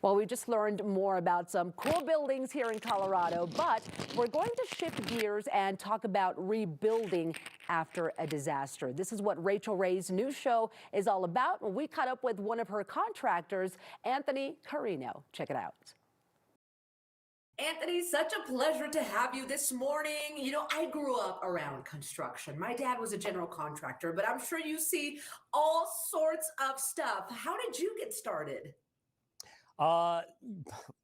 Well, we just learned more about some cool buildings here in Colorado, but we're going to shift gears and talk about rebuilding after a disaster. This is what Rachel Ray's new show is all about. We caught up with one of her contractors, Anthony Carrino. Check it out. Anthony, such a pleasure to have you this morning. You know, I grew up around construction. My dad was a general contractor, but I'm sure you see all sorts of stuff. How did you get started? Uh,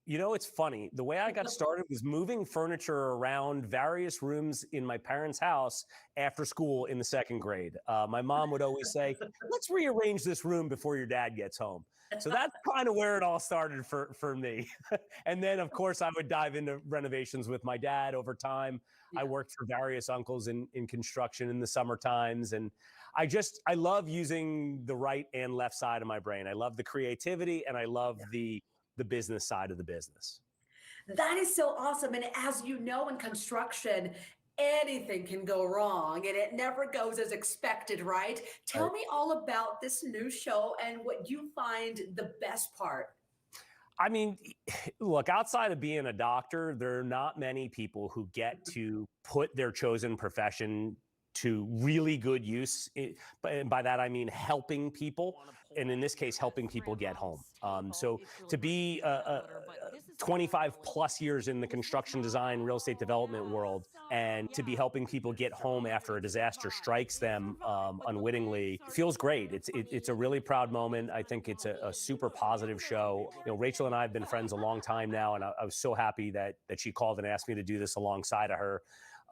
it's funny. The way I got started was moving furniture around various rooms in my parents' house after school in the second grade. My mom would always say, let's rearrange this room before your dad gets home. So that's kind of where it all started for me. And then, of course, I would dive into renovations with my dad over time. Yeah. I worked for various uncles in construction in the summer times. And I love using the right and left side of my brain. I love the creativity and I love the business side of the business. That is so awesome. And as you know, in construction, anything can go wrong and it never goes as expected, right? Tell me all about this new show and what you find the best part. I mean, look, outside of being a doctor, there are not many people who get to put their chosen profession to really good use. And by that, I mean helping people. And in this case, helping people get home. So to be 25 plus years in the construction design, real estate development world, and to be helping people get home after a disaster strikes them unwittingly feels great. It's a really proud moment. I think it's a super positive show. You know, Rachel and I have been friends a long time now, and I was so happy that she called and asked me to do this alongside of her.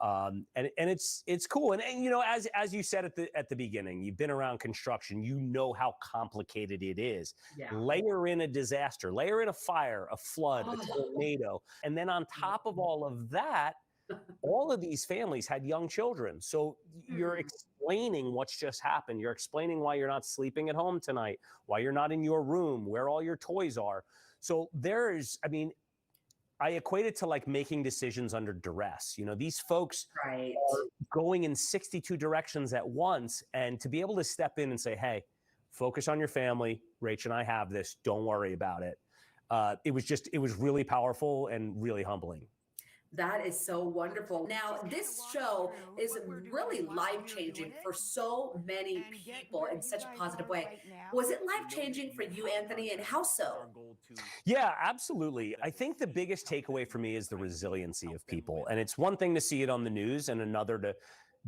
And it's cool. And you know, as you said at the beginning, you've been around construction, you know how complicated it is. Yeah. Layer in a disaster, layer in a fire, a flood, a tornado. And then on top of all of that, all of these families had young children. So you're explaining what's just happened. You're explaining why you're not sleeping at home tonight, why you're not in your room, where all your toys are. So I equate it to like making decisions under duress. You know, these folks are going in 62 directions at once, and to be able to step in and say, hey, focus on your family. Rach and I have this. Don't worry about it. It was really powerful and really humbling. That is so wonderful. Now, this show is really life-changing for so many people in such a positive way. Was it life-changing for you, Anthony, and how so? Yeah, absolutely. I think the biggest takeaway for me is the resiliency of people. And it's one thing to see it on the news and another to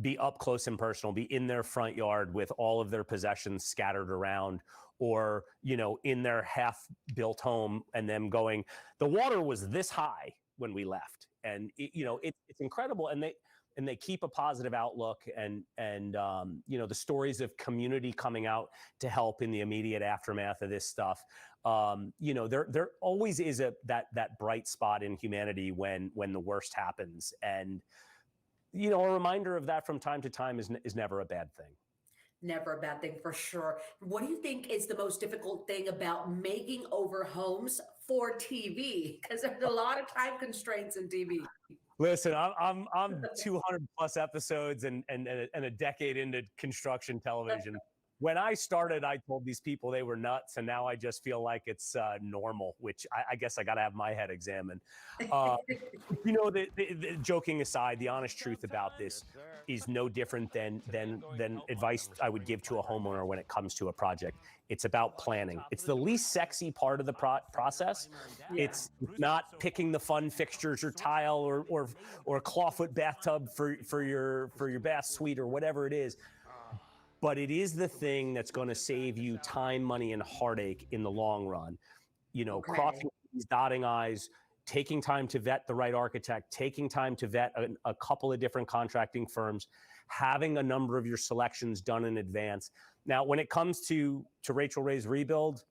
be up close and personal, be in their front yard with all of their possessions scattered around, or, you know, in their half-built home and them going, the water was this high when we left. And it's incredible, and they keep a positive outlook, and the stories of community coming out to help in the immediate aftermath of this stuff. There always is that bright spot in humanity when the worst happens, and a reminder of that from time to time is never a bad thing. Never a bad thing, for sure. What do you think is the most difficult thing about making over homes for TV? Because there's a lot of time constraints in TV. Listen, I'm 200 plus episodes and a decade into construction television. When I started, I told these people they were nuts, and now I just feel like it's normal, which I guess I got to have my head examined. The joking aside, the honest truth about this is no different than advice I would give to a homeowner when it comes to a project. It's about planning. It's the least sexy part of the process. Yeah. It's not picking the fun fixtures or tile or clawfoot bathtub for your bath suite or whatever it is. But it is the thing that's going to save you time, money, and heartache in the long run. Crossing T's, dotting I's, taking time to vet the right architect, taking time to vet a couple of different contracting firms, having a number of your selections done in advance. Now, when it comes to Rachel Ray's rebuild,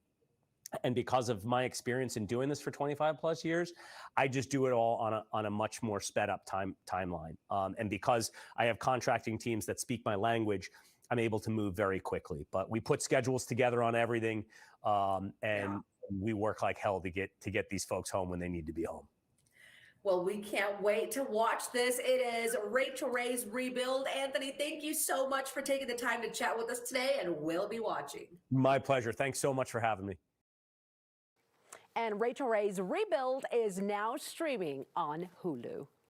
and because of my experience in doing this for 25 plus years, I just do it all on a much more sped up timeline. And because I have contracting teams that speak my language, I'm able to move very quickly. But we put schedules together on everything, and we work like hell to get these folks home when they need to be home. Well, we can't wait to watch this. It is Rachel Ray's Rebuild. Anthony, thank you so much for taking the time to chat with us today, and we'll be watching. My pleasure. Thanks so much for having me. And Rachel Ray's Rebuild is now streaming on Hulu.